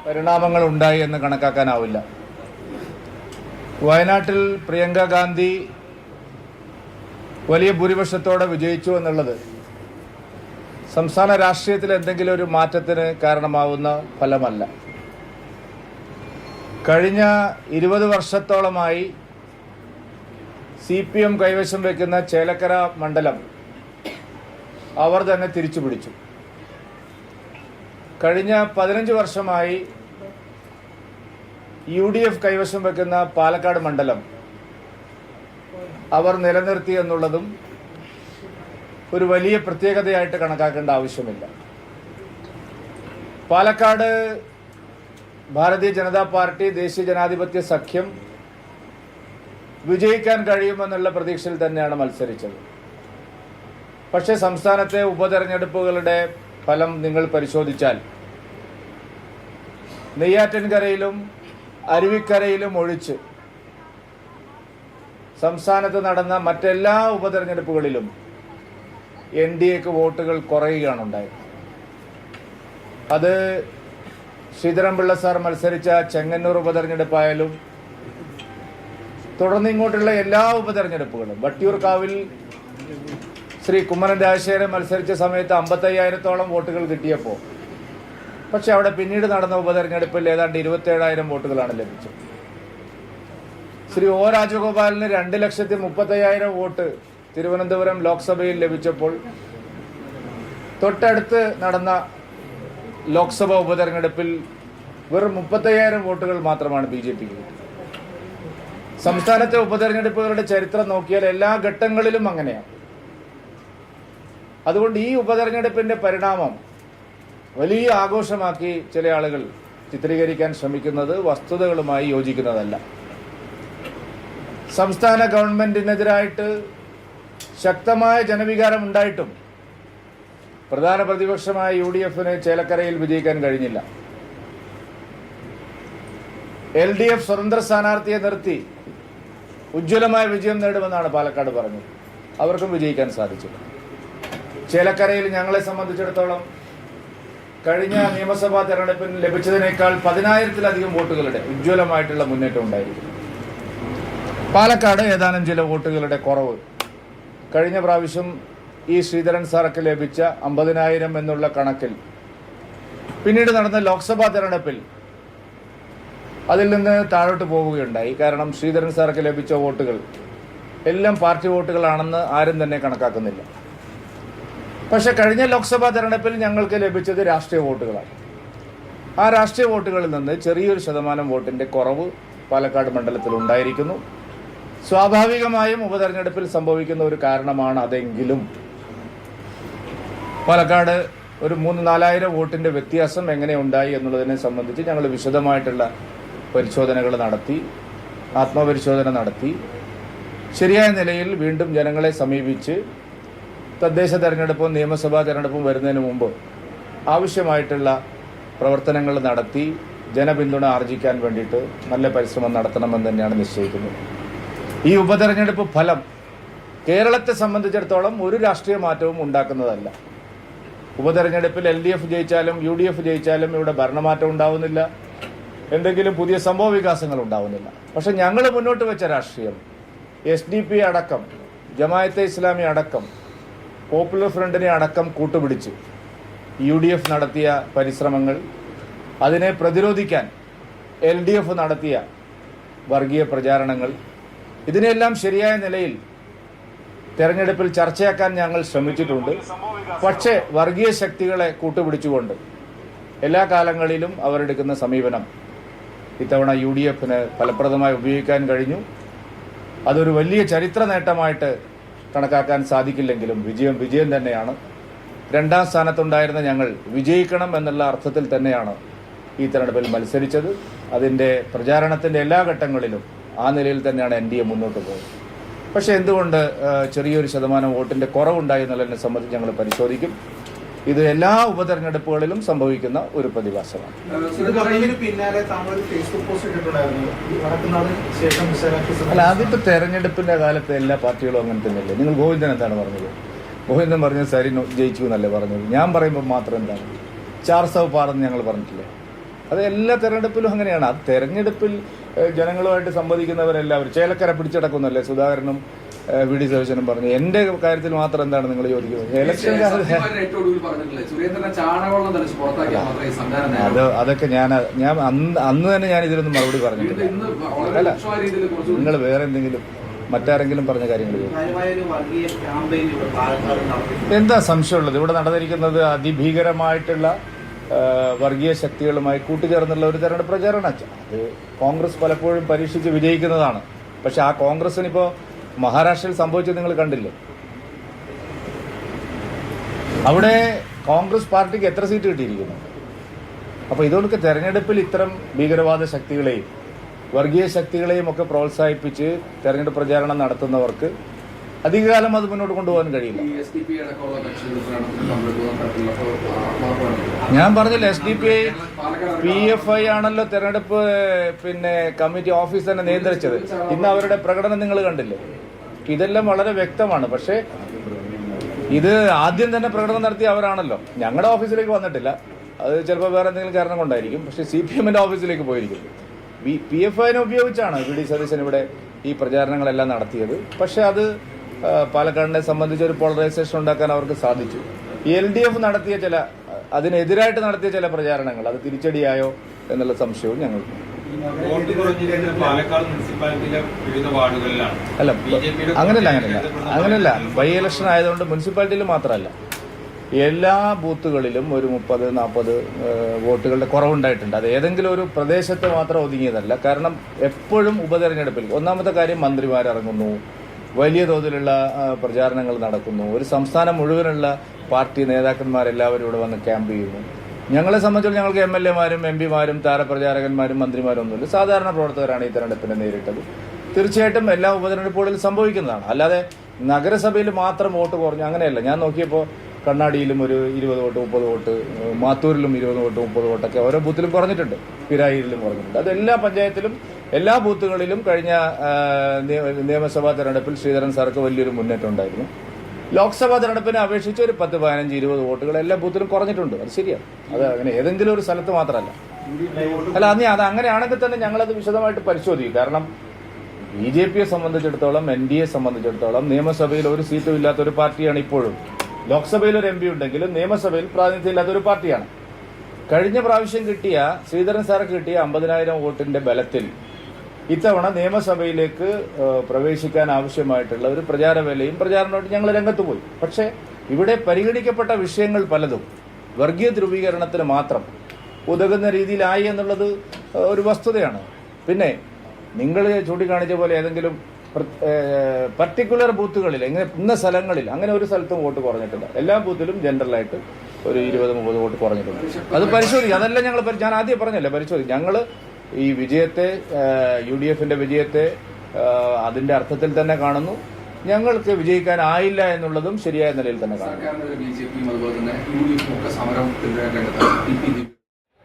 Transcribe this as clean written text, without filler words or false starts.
പരിണാമങ്ങൾ ഉണ്ടായി എന്ന് കണക്കാക്കാനാവില്ല. വയനാട്ടിൽ പ്രിയങ്ക ഗാന്ധി വലിയ ഭൂരിപക്ഷത്തോടെ വിജയിച്ചു എന്നുള്ളത് സംസ്ഥാന രാഷ്ട്രീയത്തിൽ എന്തെങ്കിലും ഒരു മാറ്റത്തിന് കാരണമാവുന്ന ഫലമല്ല. കഴിഞ്ഞ 20 വർഷത്തോളമായി CPM കൈവശം വയ്ക്കുന്ന ചേലക്കര മണ്ഡലം അവർ തന്നെ തിരിച്ചു പിടിച്ചു. കഴിഞ്ഞ 15 വർഷമായി UDF കൈവശം വയ്ക്കുന്ന പാലക്കാട് മണ്ഡലം അവർ നിലനിർത്തി എന്നുള്ളതും ഒരു വലിയ പ്രത്യേകതയായിട്ട് കണക്കാക്കേണ്ട ആവശ്യമില്ല. പാലക്കാട് ഭാരതീയ ജനതാ പാർട്ടി ദേശീയ ജനാധിപത്യ സഖ്യം വിജയിക്കാൻ കഴിയുമെന്നുള്ള പ്രതീക്ഷയിൽ തന്നെയാണ് മത്സരിച്ചത്. പക്ഷേ സംസ്ഥാനത്തെ ഉപതെരഞ്ഞെടുപ്പുകളുടെ ഫലം നിങ്ങൾ പരിശോധിച്ചാൽ നെയ്യാറ്റിൻകരയിലും അരുവിക്കരയിലും ഒഴിച്ച് സംസ്ഥാനത്ത് നടന്ന മറ്റെല്ലാ ഉപതെരഞ്ഞെടുപ്പുകളിലും NDAക്ക് വോട്ടുകൾ കുറയുകയാണ് ഉണ്ടായത്. അത് ശ്രീധരൻപിള്ള സാർ മത്സരിച്ച ചെങ്ങന്നൂർ ഉപതെരഞ്ഞെടുപ്പായാലും തുടർന്ന് ഇങ്ങോട്ടുള്ള എല്ലാ ഉപതെരഞ്ഞെടുപ്പുകളും, വട്ടിയൂർക്കാവിൽ ശ്രീ കുമ്മനം രാജശേഖരൻ മത്സരിച്ച സമയത്ത് 55,000-ഓളം വോട്ടുകൾ കിട്ടിയപ്പോൾ പക്ഷെ അവിടെ പിന്നീട് നടന്ന ഉപതെരഞ്ഞെടുപ്പിൽ ഏതാണ്ട് 27,000 വോട്ടുകളാണ് ലഭിച്ചത്. ശ്രീ O രാജഗോപാലിന് 2,35,000 വോട്ട് തിരുവനന്തപുരം ലോക്സഭയിൽ ലഭിച്ചപ്പോൾ തൊട്ടടുത്ത് നടന്ന ലോക്സഭ ഉപതെരഞ്ഞെടുപ്പിൽ വെറും 35,000 വോട്ടുകൾ മാത്രമാണ് BJPക്ക് കിട്ടിയത്. സംസ്ഥാനത്തെ ഉപതെരഞ്ഞെടുപ്പുകളുടെ ചരിത്രം നോക്കിയാൽ എല്ലാ ഘട്ടങ്ങളിലും അങ്ങനെയാണ്. അതുകൊണ്ട് ഈ ഉപതെരഞ്ഞെടുപ്പിന്റെ പരിണാമം വലിയ ആഘോഷമാക്കി ചില ആളുകൾ ചിത്രീകരിക്കാൻ ശ്രമിക്കുന്നത് വസ്തുതകളുമായി യോജിക്കുന്നതല്ല. സംസ്ഥാന ഗവൺമെന്റിനെതിരായിട്ട് ശക്തമായ ജനവികാരം ഉണ്ടായിട്ടും പ്രധാന പ്രതിപക്ഷമായ UDFന് ചേലക്കരയിൽ വിജയിക്കാൻ കഴിഞ്ഞില്ല. LDF സ്വതന്ത്ര സ്ഥാനാർത്ഥിയെ നിർത്തി ഉജ്ജ്വലമായ വിജയം നേടുമെന്നാണ് പാലക്കാട് പറഞ്ഞത്. അവർക്കും വിജയിക്കാൻ സാധിച്ചില്ല. ചേലക്കരയിൽ ഞങ്ങളെ സംബന്ധിച്ചിടത്തോളം കഴിഞ്ഞ നിയമസഭാ തെരഞ്ഞെടുപ്പിൽ ലഭിച്ചതിനേക്കാൾ 10,000-ലധികം വോട്ടുകളുടെ ഉജ്ജ്വലമായിട്ടുള്ള മുന്നേറ്റം ഉണ്ടായിരിക്കും. പാലക്കാട് ഏതാനും ചില വോട്ടുകളുടെ കുറവ്. കഴിഞ്ഞ പ്രാവശ്യം ഈ ശ്രീധരൻ സാർക്ക് ലഭിച്ച 50,000 എന്നുള്ള കണക്കിൽ പിന്നീട് നടന്ന ലോക്സഭാ തെരഞ്ഞെടുപ്പിൽ അതിൽ നിന്ന് താഴോട്ട് പോവുകയുണ്ടായി. കാരണം ശ്രീധരൻ സാർക്ക് ലഭിച്ച വോട്ടുകൾ എല്ലാം പാർട്ടി വോട്ടുകളാണെന്ന് ആരും തന്നെ കണക്കാക്കുന്നില്ല. പക്ഷെ കഴിഞ്ഞ ലോക്സഭാ തെരഞ്ഞെടുപ്പിൽ ഞങ്ങൾക്ക് ലഭിച്ചത് രാഷ്ട്രീയ വോട്ടുകളാണ്. ആ രാഷ്ട്രീയ വോട്ടുകളിൽ നിന്ന് ചെറിയൊരു ശതമാനം വോട്ടിന്റെ കുറവ് പാലക്കാട് മണ്ഡലത്തിൽ ഉണ്ടായിരിക്കുന്നു. സ്വാഭാവികമായും ഉപതെരഞ്ഞെടുപ്പിൽ സംഭവിക്കുന്ന ഒരു കാരണമാണ് അതെങ്കിലും പാലക്കാട് ഒരു 3,000-4,000 വോട്ടിന്റെ വ്യത്യാസം എങ്ങനെ ഉണ്ടായി എന്നുള്ളതിനെ സംബന്ധിച്ച് ഞങ്ങൾ വിശദമായിട്ടുള്ള പരിശോധനകൾ നടത്തി, ആത്മപരിശോധന നടത്തി, ശരിയായ നിലയിൽ വീണ്ടും ജനങ്ങളെ സമീപിച്ച് തദ്ദേശ തെരഞ്ഞെടുപ്പും നിയമസഭാ തെരഞ്ഞെടുപ്പും വരുന്നതിന് മുമ്പ് ആവശ്യമായിട്ടുള്ള പ്രവർത്തനങ്ങൾ നടത്തി ജനപിന്തുണ ആർജിക്കാൻ വേണ്ടിയിട്ട് നല്ല പരിശ്രമം നടത്തണമെന്ന് തന്നെയാണ് നിശ്ചയിക്കുന്നത്. ഈ ഉപതെരഞ്ഞെടുപ്പ് ഫലം കേരളത്തെ സംബന്ധിച്ചിടത്തോളം ഒരു രാഷ്ട്രീയ മാറ്റവും ഉണ്ടാക്കുന്നതല്ല. ഉപതെരഞ്ഞെടുപ്പിൽ LDF ജയിച്ചാലും UDF ജയിച്ചാലും ഇവിടെ ഭരണമാറ്റം ഉണ്ടാവുന്നില്ല, എന്തെങ്കിലും പുതിയ സംഭവ വികാസങ്ങൾ ഉണ്ടാവുന്നില്ല. പക്ഷെ ഞങ്ങൾ മുന്നോട്ട് വെച്ച രാഷ്ട്രീയം SDP അടക്കം, ജമാഅത്തെ ഇസ്ലാമി അടക്കം, പോപ്പുലർ ഫ്രണ്ടിനെ അടക്കം കൂട്ടുപിടിച്ച് UDF നടത്തിയ പരിശ്രമങ്ങൾ, അതിനെ പ്രതിരോധിക്കാൻ LDF നടത്തിയ വർഗീയ പ്രചാരണങ്ങൾ, ഇതിനെല്ലാം ശരിയായ നിലയിൽ തെരഞ്ഞെടുപ്പിൽ ചർച്ചയാക്കാൻ ഞങ്ങൾ ശ്രമിച്ചിട്ടുണ്ട്. പക്ഷേ വർഗീയ ശക്തികളെ കൂട്ടുപിടിച്ചുകൊണ്ട് എല്ലാ കാലങ്ങളിലും അവരെടുക്കുന്ന സമീപനം ഇത്തവണ UDFന് ഫലപ്രദമായി ഉപയോഗിക്കാൻ കഴിഞ്ഞു. അതൊരു വലിയ ചരിത്ര നേട്ടമായിട്ട് കണക്കാക്കാൻ സാധിക്കില്ലെങ്കിലും വിജയം തന്നെയാണ്. 2ാം സ്ഥാനത്തുണ്ടായിരുന്ന ഞങ്ങൾ വിജയിക്കണം എന്നുള്ള അർത്ഥത്തിൽ തന്നെയാണ് ഈ തെരഞ്ഞെടുപ്പിൽ മത്സരിച്ചത്. അതിൻ്റെ പ്രചാരണത്തിൻ്റെ എല്ലാ ഘട്ടങ്ങളിലും ആ നിലയിൽ തന്നെയാണ് NDA മുന്നോട്ട് പോയത്. പക്ഷെ എന്തുകൊണ്ട് ചെറിയൊരു ശതമാനം വോട്ടിന്റെ കുറവുണ്ടായി എന്നുള്ളതിനെ സംബന്ധിച്ച് ഞങ്ങൾ പരിശോധിക്കും. ഇത് എല്ലാ ഉപതെരഞ്ഞെടുപ്പുകളിലും സംഭവിക്കുന്ന ഒരു പ്രതിഭാസമാണ്. അല്ല, അതിപ്പോ തെരഞ്ഞെടുപ്പിന്റെ കാലത്ത് എല്ലാ പാർട്ടികളും അങ്ങനെ തന്നെയല്ലേ. നിങ്ങൾ ഗോവിന്ദൻ എന്താണ് പറഞ്ഞത്? ഗോവിന്ദൻ പറഞ്ഞത് സരി ജയിച്ചു എന്നല്ലേ പറഞ്ഞത്. ഞാൻ പറയുമ്പോൾ മാത്രം എന്താണ് 400 പാറെന്ന് ഞങ്ങൾ പറഞ്ഞിട്ടില്ലേ? അത് എല്ലാ തെരഞ്ഞെടുപ്പിലും അങ്ങനെയാണ്. അത് തെരഞ്ഞെടുപ്പിൽ ജനങ്ങളുമായിട്ട് സംവദിക്കുന്നവരെല്ലാവരും ചേലക്കര പിടിച്ചടക്കുന്നല്ലേ സുധാകരനും വി ഡി സതീശനും പറഞ്ഞു. എന്റെ കാര്യത്തിൽ മാത്രം എന്താണ് നിങ്ങൾ ചോദിക്കുന്നത്? ഇലക്ഷൻ അതൊക്കെ ഞാൻ അന്ന് തന്നെ ഞാൻ ഇതിലൊന്നും മറുപടി പറഞ്ഞിട്ടില്ല. അല്ല, നിങ്ങൾ വേറെ എന്തെങ്കിലും മറ്റാരെങ്കിലും പറഞ്ഞ കാര്യങ്ങൾ എന്താ സംശയമുള്ളത്? ഇവിടെ നടന്നിരിക്കുന്നത് അതിഭീകരമായിട്ടുള്ള വർഗീയ ശക്തികളുമായി കൂട്ടുചേർന്നുള്ള ഒരു തെരഞ്ഞെടുപ്പ് പ്രചാരണം. അത് കോൺഗ്രസ് പലപ്പോഴും പരീക്ഷിച്ച് വിജയിക്കുന്നതാണ്. പക്ഷെ ആ കോൺഗ്രസിനിപ്പോ മഹാരാഷ്ട്രയിൽ സംഭവിച്ചത് നിങ്ങൾ കണ്ടില്ലേ? അവിടെ കോൺഗ്രസ് പാർട്ടിക്ക് എത്ര സീറ്റ് കിട്ടിയിരിക്കുന്നു? അപ്പൊ ഇതൊക്കെ തെരഞ്ഞെടുപ്പിൽ ഇത്തരം ഭീകരവാദ ശക്തികളെയും വർഗീയ ശക്തികളെയും ഒക്കെ പ്രോത്സാഹിപ്പിച്ച് തെരഞ്ഞെടുപ്പ് പ്രചാരണം നടത്തുന്നവർക്ക് അധികകാലം അത് മുന്നോട്ട് കൊണ്ടുപോകാൻ കഴിയില്ല. ഞാൻ പറഞ്ഞില്ല, SDPI PFI ആണല്ലോ തെരഞ്ഞെടുപ്പ് കമ്മിറ്റി ഓഫീസ് തന്നെ നിയന്ത്രിച്ചത്. ഇന്ന് അവരുടെ പ്രകടനം നിങ്ങൾ കണ്ടില്ലേ? ഇതെല്ലാം വളരെ വ്യക്തമാണ്. പക്ഷേ ഇത് ആദ്യം തന്നെ പ്രകടനം നടത്തിയ അവരാണല്ലോ. ഞങ്ങളുടെ ഓഫീസിലേക്ക് വന്നിട്ടില്ല. അത് ചിലപ്പോൾ വേറെ എന്തെങ്കിലും കാരണം കൊണ്ടായിരിക്കും. പക്ഷെ CPMന്റെ ഓഫീസിലേക്ക് പോയിരിക്കുന്നു. PFIനെ ഉപയോഗിച്ചാണ് വി ഡി സതീശൻ ഇവിടെ ഈ പ്രചാരണങ്ങളെല്ലാം നടത്തിയത്. പക്ഷെ അത് പാലക്കാടിനെ സംബന്ധിച്ച് ഒരു പോളറൈസേഷൻ ഉണ്ടാക്കാൻ അവർക്ക് സാധിച്ചു. LDF നടത്തിയ അതിനെതിരായിട്ട് നടത്തിയ ചില പ്രചാരണങ്ങൾ അത് തിരിച്ചടിയായോ എന്നുള്ള സംശയവും ഞങ്ങൾക്ക്. അല്ല, അങ്ങനെയല്ല. ബൈ ഇലക്ഷൻ ആയതുകൊണ്ട് മുനിസിപ്പാലിറ്റിയിൽ മാത്രമല്ല, എല്ലാ ബൂത്തുകളിലും ഒരു 30-40 വോട്ടുകളുടെ കുറവുണ്ടായിട്ടുണ്ട്. അത് ഏതെങ്കിലും ഒരു പ്രദേശത്ത് മാത്രം ഒതുങ്ങിയതല്ല. കാരണം എപ്പോഴും ഉപതെരഞ്ഞെടുപ്പിൽ ഒന്നാമത്തെ കാര്യം മന്ത്രിമാരിറങ്ങുന്നു, വലിയ തോതിലുള്ള പ്രചാരണങ്ങൾ നടക്കുന്നു, ഒരു സംസ്ഥാനം മുഴുവനുള്ള പാർട്ടി നേതാക്കന്മാരെല്ലാവരും ഇവിടെ വന്ന് ക്യാമ്പ് ചെയ്യുന്നു. ഞങ്ങളെ സംബന്ധിച്ചിടത്തോളം ഞങ്ങൾക്ക് MLA-മാരും MP-മാരും താരപ്രചാരകന്മാരും മന്ത്രിമാരും ഒന്നുമില്ല. സാധാരണ പ്രവർത്തകരാണ് ഈ തെരഞ്ഞെടുപ്പിനെ നേരിട്ടത്. തീർച്ചയായിട്ടും എല്ലാ ഉപതെരഞ്ഞെടുപ്പുകളിലും സംഭവിക്കുന്നതാണ്. അല്ലാതെ നഗരസഭയിൽ മാത്രം വോട്ട് കുറഞ്ഞു അങ്ങനെയല്ല. ഞാൻ നോക്കിയപ്പോൾ കണ്ണാടിയിലും ഒരു 20 വോട്ട് 30 വോട്ട്, മാത്തൂരിലും 20 വോട്ട് 30 വോട്ടൊക്കെ ഓരോ ബൂത്തിലും കുറഞ്ഞിട്ടുണ്ട്, പിരായിരിലും കുറഞ്ഞിട്ടുണ്ട്. അത് എല്ലാ പഞ്ചായത്തിലും എല്ലാ ബൂത്തുകളിലും കഴിഞ്ഞ നിയമസഭാ തെരഞ്ഞെടുപ്പിൽ ശ്രീധരൻ സാർക്ക് വലിയൊരു മുന്നേറ്റം ഉണ്ടായിരുന്നു. ലോക്സഭാ തെരഞ്ഞെടുപ്പിനെ അപേക്ഷിച്ച് ഒരു 10, 15, 20 വോട്ടുകൾ എല്ലാ ബൂത്തിലും കുറഞ്ഞിട്ടുണ്ട്. അത് ശരിയാണ്. അത് അങ്ങനെ ഏതെങ്കിലും ഒരു സ്ഥലത്ത് മാത്രമല്ല. അല്ല, അത് അങ്ങനെയാണെങ്കിൽ തന്നെ ഞങ്ങളത് വിശദമായിട്ട് പരിശോധിക്കും. കാരണം BJPയെ സംബന്ധിച്ചിടത്തോളം, NDA സംബന്ധിച്ചിടത്തോളം നിയമസഭയിൽ ഒരു സീറ്റും ഇല്ലാത്ത ഒരു പാർട്ടിയാണ് ഇപ്പോഴും. ലോക്സഭയിൽ ഒരു MP ഉണ്ടെങ്കിലും നിയമസഭയിൽ പ്രാതിനിധ്യം ഇല്ലാത്ത ഒരു പാർട്ടിയാണ്. കഴിഞ്ഞ പ്രാവശ്യം കിട്ടിയ ശ്രീധരൻ സാർക്ക് കിട്ടിയ 50,000 വോട്ടിന്റെ ബലത്തിൽ ഇത്തവണ നിയമസഭയിലേക്ക് പ്രവേശിക്കാൻ ആവശ്യമായിട്ടുള്ള ഒരു പ്രചാരവേലയും പ്രചാരണമായിട്ട് ഞങ്ങൾ രംഗത്ത് പോയി. പക്ഷേ ഇവിടെ പരിഗണിക്കപ്പെട്ട വിഷയങ്ങൾ പലതും വർഗീയ ധ്രുവീകരണത്തിന് മാത്രം ഉതകുന്ന രീതിയിലായി എന്നുള്ളത് ഒരു വസ്തുതയാണ്. പിന്നെ നിങ്ങൾ ചൂണ്ടിക്കാണിച്ച പോലെ ഏതെങ്കിലും പർട്ടിക്കുലർ ബൂത്തുകളിൽ ഇന്ന സ്ഥലങ്ങളിൽ അങ്ങനെ ഒരു സ്ഥലത്തും വോട്ട് കുറഞ്ഞിട്ടില്ല. എല്ലാ ബൂത്തിലും ജനറലായിട്ട് ഒരു 20-30 വോട്ട് കുറഞ്ഞിട്ടുണ്ട്. അത് പരിശോധിക്കും. അതെല്ലാം ഞാൻ ആദ്യം പറഞ്ഞല്ലേ പരിശോധിക്കും. ഞങ്ങൾ ഈ വിജയത്തെ, UDFന്റെ വിജയത്തെ അതിന്റെ അർത്ഥത്തിൽ തന്നെ കാണുന്നു. ഞങ്ങൾക്ക് വിജയിക്കാനായില്ല എന്നുള്ളതും ശരിയായ നിലയിൽ തന്നെ കാണുന്നു.